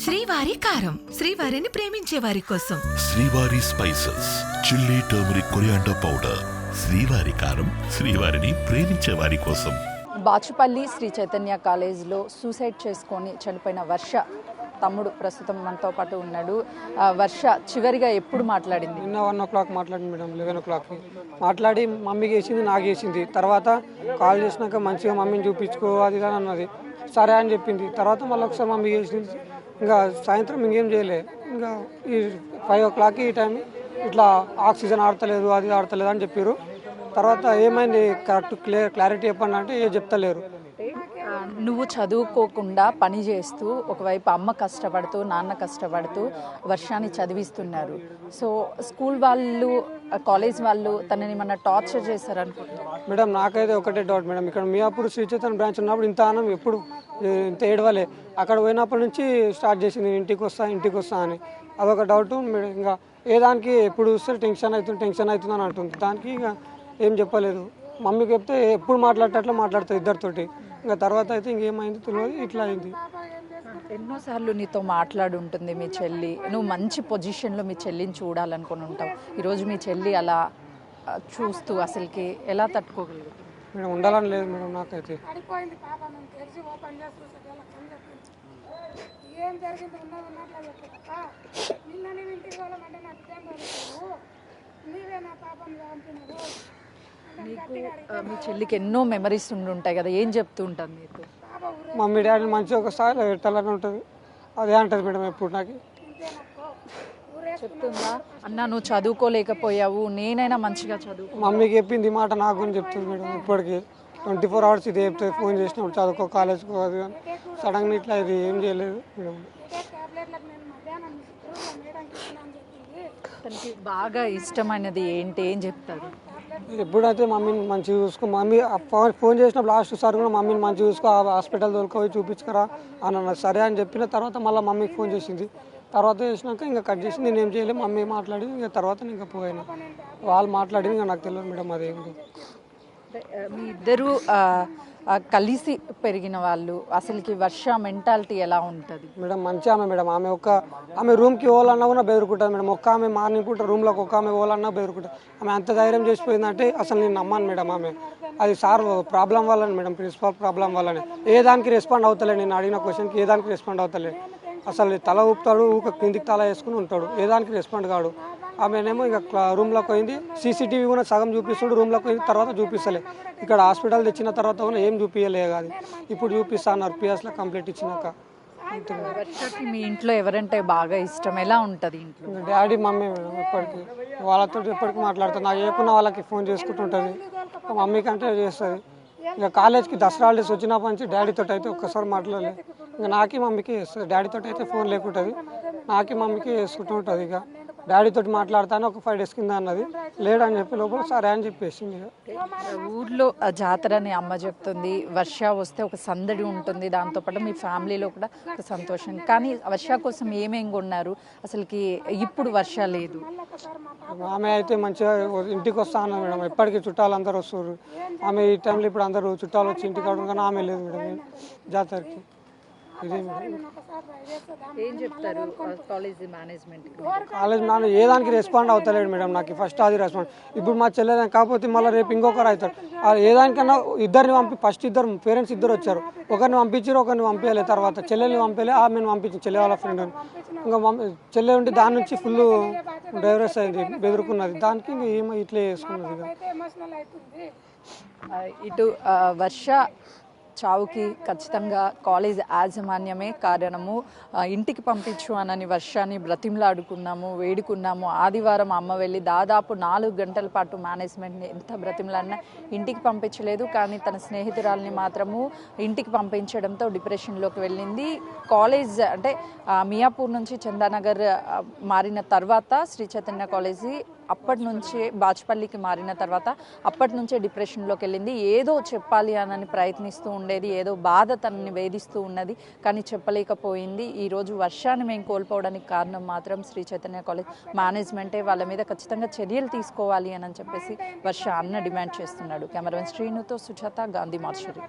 శ్రీవారి కారం, శ్రీవారిని ప్రేమించే వారి కోసం. శ్రీవారి spices, chilli, turmeric, coriander powder. శ్రీవారి కారం, శ్రీవారిని ప్రేమించే వారి కోసం. బాచుపల్లి శ్రీ చైతన్య కాలేజ్లో సూసైడ్ చేసుకొని చనిపోయిన వర్ష తమ్ముడు ప్రస్తుతం మనతో పాటు ఉన్నాడు. వర్ష చివరిగా ఎప్పుడు మాట్లాడింది? నిన్న 1 o'clock మాట్లాడింది మేడం, 11 o'clockకి మాట్లాడి మమ్మీకి వేసింది, నాకు వేసింది. తర్వాత కాల్ చేసినాక మంచిగా మమ్మీని చూపించుకో అది అని అన్నది. సరే అని చెప్పింది. తర్వాత మళ్ళీ ఒకసారి మమ్మీకి వేసింది. ఇంకా సాయంత్రం ఇంకేం చేయలే. ఇంకా ఈ 5 o'clockకి ఈ టైం ఇట్లా ఆక్సిజన్ ఆడతలేదు, అది ఆడతలేదు అని చెప్పారు. తర్వాత ఏమైంది కరెక్ట్ క్లారిటీ చెప్పండి అంటే ఏ చెప్తలేరు. నువ్వు చదువుకోకుండా పని చేస్తూ ఒకవైపు అమ్మ కష్టపడుతూ నాన్న కష్టపడుతూ వర్షాన్ని చదివిస్తున్నారు. సో స్కూల్ వాళ్ళు కాలేజ్ వాళ్ళు తనని మన టార్చర్ చేశారనుకుంటున్నారు. మేడం నాకైతే ఒకటే డౌట్ మేడం, ఇక్కడ మియాపూర్ శ్రీ చైతన్య బ్రాంచ్ ఉన్నప్పుడు ఇంత ఆనం ఎప్పుడు ఇంత ఏడవలే. అక్కడ పోయినప్పటి నుంచి స్టార్ట్ చేసింది ఇంటికి వస్తా అని. అదొక డౌట్ మేడం. ఇంకా ఏ దానికి ఎప్పుడు చూస్తే టెన్షన్ అవుతుంది అని అంటుంది. దానికి ఇక ఏం చెప్పలేదు. మమ్మీకి చెప్తే ఎప్పుడు మాట్లాడేటట్లు మాట్లాడుతుంది ఇద్దరితోటి. ఇంకా తర్వాత అయితే ఇంకేమైంది తెలియదు, ఇట్లా అయింది. ఎన్నోసార్లు నీతో మాట్లాడి ఉంటుంది మీ చెల్లి, నువ్వు మంచి పొజిషన్లో మీ చెల్లిని చూడాలనుకుని ఉంటావు. ఈరోజు మీ చెల్లి అలా చూస్తూ అసలుకి ఎలా తట్టుకోగలదు? మేడం ఉండాలని లేదు మేడం నాకైతే. నీకు మీ చెల్లికి ఎన్నో మెమరీస్ ఉంటాయి కదా, ఏం చెప్తూ ఉంటాను నీకు? మమ్మీ డాడీని మంచిగా ఒక స్థాయిలో పెట్టాలని ఉంటుంది, అదే అంటుంది మేడం ఎప్పుడు నాకు. చెప్తుందా అన్న నువ్వు చదువుకోలేకపోయావు, నేనైనా మంచిగా చదువు? మమ్మీకి చెప్పింది మాట నాకు గురించి చెప్తుంది మేడం. ఇప్పటికి 24 hours ఇదే చెప్తుంది. ఫోన్ చేసినప్పుడు చదువుకో, కాలేజ్కో అది కానీ. సడన్గా ఇట్లా ఇది ఏం చేయలేదు మేడం. తనకి బాగా ఇష్టమైనది ఏంటి, ఏం చెప్తారు? ఎప్పుడైతే మమ్మీని మంచిగా చూసుకో, మమ్మీ ఫోన్ చేసినప్పుడు లాస్ట్ సార్ కూడా మమ్మీని మంచిగా చూసుకో, హాస్పిటల్ తోలుకోపోయి చూపించుకరా అని అన్నారు. సరే అని చెప్పిన తర్వాత మళ్ళీ మమ్మీకి ఫోన్ చేసింది. తర్వాత చేసినాక ఇంకా కట్ చేసి నేను ఏం చేయలేదు. మమ్మీ మాట్లాడి ఇంకా తర్వాత ఇంకా పోయాను. వాళ్ళు మాట్లాడింది ఇంకా నాకు తెలియదు మేడం అదేం. మీ ఇద్దరు కలిసి పెరిగిన వాళ్ళు, అసలుకి వర్ష మెంటాలిటీ ఎలా ఉంటుంది? మేడం మంచి ఆమె మేడం. ఆమె రూమ్కి పోవాలన్నా కూడా బెదురుకుంటుంది మేడం. ఆమె మార్నింగ్ పూట రూమ్లోకి ఆమె పోవాలన్నా బెదురుకుంటుంది. ఆమె అంత ధైర్యం చేసిపోయిందంటే అసలు నేను నమ్మాను మేడం. ఆమె అది సార్ ప్రాబ్లం వల్లనే మేడం, ప్రిన్సిపాల్ ప్రాబ్లం వల్లనే. ఏ దానికి రెస్పాండ్ అవుతలే, నేను అడిగిన క్వశ్చన్కి ఏ దానికి రెస్పాండ్ అవుతలే. అసలు తల ఊపుతాడు, కిందికి తల వేసుకుని ఉంటాడు, ఏ దానికి రెస్పాండ్ కాడు. ఆమెనేమో ఇంకా రూమ్లోకి పోయింది. సీసీటీవీ కూడా సగం చూపిస్తుడు, రూమ్లోకి పోయింది. తర్వాత చూపిస్తలే. ఇక్కడ హాస్పిటల్ తెచ్చిన తర్వాత కూడా ఏం చూపించలే కాదు. ఇప్పుడు చూపిస్తా అన్నారు పిఎస్లో కంప్లీట్ ఇచ్చినాక. వర్షకి మీ ఇంట్లో ఎవరంటే బాగా ఇష్టం, ఎలా ఉంటుంది ఇంట్లో? Daddy mummy madam. ఎప్పటికీ వాళ్ళతో ఎప్పటికీ మాట్లాడుతుంది. నాకు ఏకున్నా వాళ్ళకి ఫోన్ చేసుకుంటుంటుంది. మమ్మీ కంటే చేస్తుంది. ఇక కాలేజ్కి దసరా హాలిడేస్ వచ్చినప్పటి నుంచి డాడీతో అయితే ఒక్కసారి మాట్లాడలేదు. ఇంకా నాకి మమ్మీకి చేస్తుంది. డాడీతో అయితే ఫోన్ లేకుంటుంది, నాకి మమ్మీకి చేసుకుంటూ ఉంటుంది. ఇక డాడీతో మాట్లాడతాను ఒక 5 days కింద అన్నది, లేడని చెప్పి లోపల సరే అని చెప్పేసింది. ఊర్లో జాతర అని అమ్మ చెప్తుంది, వర్ష వస్తే ఒక సందడి ఉంటుంది, దాంతోపాటు మీ ఫ్యామిలీలో కూడా ఒక సంతోషం. కానీ వర్ష కోసం ఏమేం కొన్నారు అసలుకి? ఇప్పుడు వర్ష లేదు. ఆమె అయితే మంచిగా ఇంటికి వస్తా అన్న మేడం. ఎప్పటికీ చుట్టాలు అందరూ వస్తారు. ఆమె ఈ టైంలో ఇప్పుడు అందరూ చుట్టాలు వచ్చి ఇంటికి రావడం, కానీ ఆమె లేదు మేడం జాతరకి. ఏం చెప్తారు కాలేజ్ మేనేజ్మెంట్? ఏ దానికి రెస్పాండ్ అవుతలేడు మేడం. నాకు ఫస్ట్ అది రెస్పాండ్. ఇప్పుడు మా చెల్లెదని కాకపోతే మళ్ళీ రేపు ఇంకొకరు అవుతారు. ఏ దానికన్నా ఇద్దరిని ఫస్ట్ ఇద్దరు పేరెంట్స్ ఇద్దరు వచ్చారు. ఒకరిని పంపించారు, ఒకరిని పంపించలేదు. తర్వాత చెల్లెల్ని పంపించలే, ఆమెను పంపించింది చెల్లె వాళ్ళ ఫ్రెండ్. ఇంకా చెల్లె ఉంటే దాని నుంచి ఫుల్ డైవర్స్ అయింది, బెదురుకున్నది. దానికి ఇంకా ఏమో ఇట్లే చేసుకున్నది. ఇటు వర్ష చావుకి ఖచ్చితంగా కాలేజ్ యాజమాన్యమే కారణము. ఇంటికి పంపించు అనని వర్షాన్ని బ్రతిమలాడుకున్నాము, వేడుకున్నాము. ఆదివారం అమ్మ వెళ్ళి దాదాపు 4 గంటల పాటు మేనేజ్మెంట్ని ఎంత బ్రతిమలాడినా ఇంటికి పంపించలేదు. కానీ తన స్నేహితురాలని మాత్రము ఇంటికి పంపించడంతో డిప్రెషన్లోకి వెళ్ళింది. కాలేజ్ అంటే మియాపూర్ నుంచి చందానగర్ మారిన తర్వాత శ్రీ చైతన్య కాలేజీ అప్పటి నుంచే బాచుపల్లికి మారిన తర్వాత అప్పటి నుంచే డిప్రెషన్లోకి వెళ్ళింది. ఏదో చెప్పాలి అని ప్రయత్నిస్తూ ఉండేది, ఏదో బాధ తనని వేధిస్తూ ఉన్నది, కానీ చెప్పలేకపోయింది. ఈరోజు వర్షాన్ని మేము కోల్పోవడానికి కారణం మాత్రం శ్రీ చైతన్య కాలేజ్ మేనేజ్మెంటే. వాళ్ళ మీద ఖచ్చితంగా చర్యలు తీసుకోవాలి అని చెప్పేసి వర్ష అన్న డిమాండ్ చేస్తున్నాడు. కెమెరామెన్ శ్రీనుతో సుజాత, గాంధీ మార్చురి.